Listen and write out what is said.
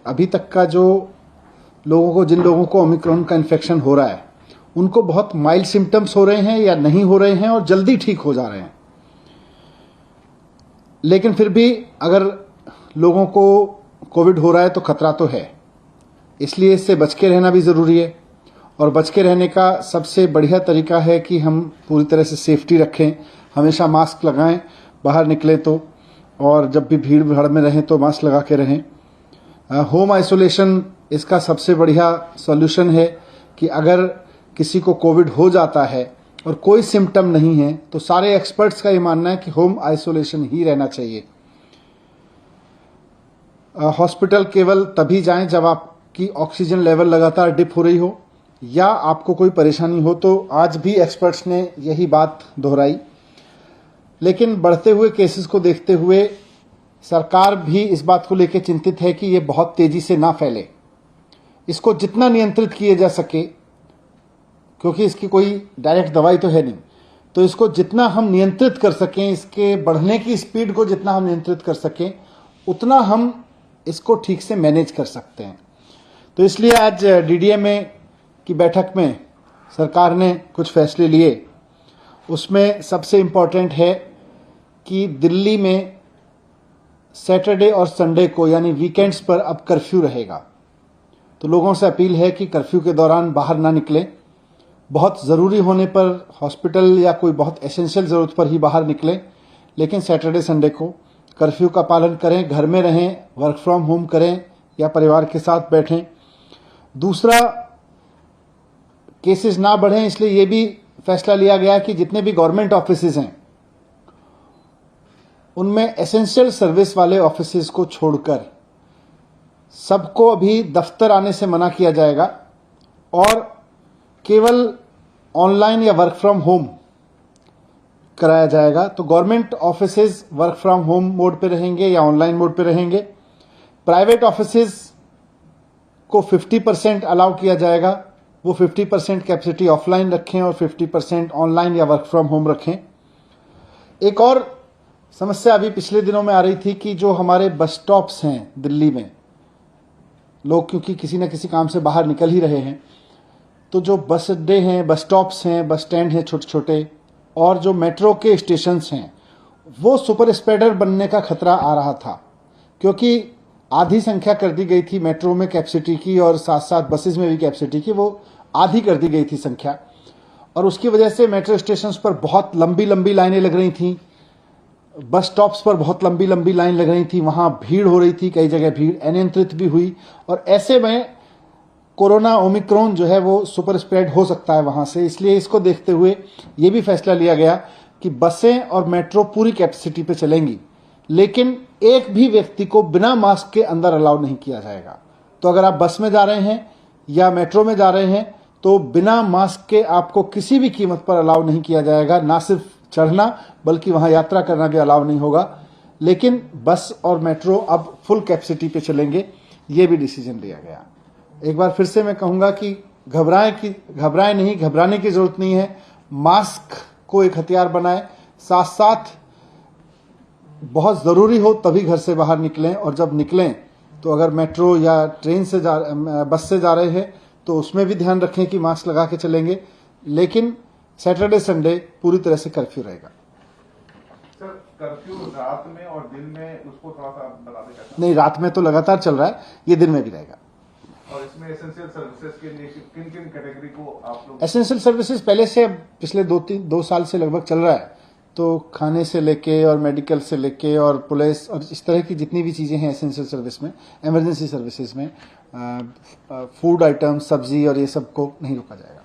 अभी तक का जो जिन लोगों को ओमिक्रॉन का इन्फेक्शन हो रहा है उनको बहुत माइल्ड सिम्टम्स हो रहे हैं या नहीं हो रहे हैं और जल्दी ठीक हो जा रहे हैं। लेकिन फिर भी अगर लोगों को कोविड हो रहा है तो खतरा तो है, इसलिए इससे बच के रहना भी ज़रूरी है। और बच के रहने का सबसे बढ़िया तरीका है कि हम पूरी तरह से सेफ्टी रखें, हमेशा मास्क लगाएं बाहर निकले तो, और जब भी भीड़ भाड़ में रहें तो मास्क लगा के रहें। होम आइसोलेशन इसका सबसे बढ़िया सॉल्यूशन है कि अगर किसी को कोविड हो जाता है और कोई सिम्टम नहीं है तो सारे एक्सपर्ट्स का ये मानना है कि होम आइसोलेशन ही रहना चाहिए। हॉस्पिटल केवल तभी जाएं जब आपकी ऑक्सीजन लेवल लगातार डिप हो रही हो या आपको कोई परेशानी हो, तो आज भी एक्सपर्ट्स ने यही बात दोहराई। लेकिन बढ़ते हुए केसेस को देखते हुए सरकार भी इस बात को लेकर चिंतित है कि ये बहुत तेजी से ना फैले। इसको जितना नियंत्रित किया जा सके, क्योंकि इसकी कोई डायरेक्ट दवाई तो है नहीं, तो इसको जितना हम नियंत्रित कर सकें, इसके बढ़ने की स्पीड को जितना हम नियंत्रित कर सकें, उतना हम इसको ठीक से मैनेज कर सकते हैं। तो इसलिए आज डीडीएमए की बैठक में सरकार ने कुछ फैसले लिए। उसमें सबसे इम्पॉर्टेंट है कि दिल्ली में सैटरडे और संडे को यानी वीकेंड्स पर अब कर्फ्यू रहेगा। तो लोगों से अपील है कि कर्फ्यू के दौरान बाहर ना निकलें। बहुत ज़रूरी होने पर हॉस्पिटल या कोई बहुत एसेंशियल ज़रूरत पर ही बाहर निकलें, लेकिन सैटरडे संडे को कर्फ्यू का पालन करें, घर में रहें, वर्क फ्रॉम होम करें या परिवार के साथ बैठें। दूसरा, केसेस ना बढ़ें, इसलिए ये भी फैसला लिया गया कि जितने भी गवर्नमेंट ऑफिसेज हैं उनमें एसेंशियल सर्विस वाले ऑफिसेज को छोड़कर सबको अभी दफ्तर आने से मना किया जाएगा और केवल ऑनलाइन या वर्क फ्रॉम होम कराया जाएगा। तो government offices work from home mode पे रहेंगे या ऑनलाइन मोड पे रहेंगे। प्राइवेट ऑफिसेज को 50% अलाउ किया जाएगा, वो 50% कैपेसिटी ऑफलाइन रखें और 50% ऑनलाइन या वर्क फ्रॉम होम रखें। एक और समस्या अभी पिछले दिनों में आ रही थी कि जो हमारे बस स्टॉप्स हैं दिल्ली में, लोग क्योंकि किसी न किसी काम से बाहर निकल ही रहे हैं, तो जो बस अड्डे हैं, बस स्टॉप्स हैं, बस स्टैंड हैं छोटे छोटे, और जो मेट्रो के स्टेशंस हैं, वो सुपर स्प्रेडर बनने का खतरा आ रहा था, क्योंकि आधी संख्या कर दी गई थी मेट्रो में कैपेसिटी की और साथ साथ बसेस में भी कैपेसिटी की, वो आधी कर दी गई थी संख्या। और उसकी वजह से मेट्रो स्टेशंस पर बहुत लंबी लंबी लाइनें लग रही थी, बस स्टॉप्स पर बहुत लंबी लंबी लाइन लग रही थी, वहां भीड़ हो रही थी, कई जगह भीड़ अनियंत्रित भी हुई। और ऐसे में कोरोना ओमिक्रॉन जो है वो सुपर स्प्रेड हो सकता है वहां से। इसलिए इसको देखते हुए ये भी फैसला लिया गया कि बसें और मेट्रो पूरी कैपेसिटी पे चलेंगी, लेकिन एक भी व्यक्ति को बिना मास्क के अंदर अलाउ नहीं किया जाएगा। तो अगर आप बस में जा रहे हैं या मेट्रो में जा रहे हैं तो बिना मास्क के आपको किसी भी कीमत पर अलाउ नहीं किया जाएगा। ना सिर्फ चढ़ना बल्कि वहां यात्रा करना भी अलाउ नहीं होगा। लेकिन बस और मेट्रो अब फुल कैपेसिटी पे चलेंगे, ये भी डिसीजन लिया गया। एक बार फिर से मैं कहूंगा कि घबराएं नहीं, घबराने की जरूरत नहीं है। मास्क को एक हथियार बनाएं, साथ साथ बहुत जरूरी हो तभी घर से बाहर निकलें, और जब निकलें तो अगर मेट्रो या ट्रेन से बस से जा रहे हैं तो उसमें भी ध्यान रखें कि मास्क लगा के चलेंगे। लेकिन सैटरडे संडे पूरी तरह से कर्फ्यू रहेगा। सर, कर्फ्यू रात में और दिन में उसको थोड़ा सा बता दें। नहीं, रात में तो लगातार चल रहा है, ये दिन में भी रहेगा। और इसमें एसेंशियल सर्विसेज के लिए किन किन कैटेगरी को आप लोग? एसेंशियल सर्विसेज पहले से पिछले 2 साल से लगभग चल रहा है। तो खाने से लेके और मेडिकल से लेके और पुलिस और इस तरह की जितनी भी चीज़ें हैं एसेंशियल सर्विस में, इमरजेंसी सर्विसेज में, फूड आइटम, सब्जी और ये सब को नहीं रोका जाएगा।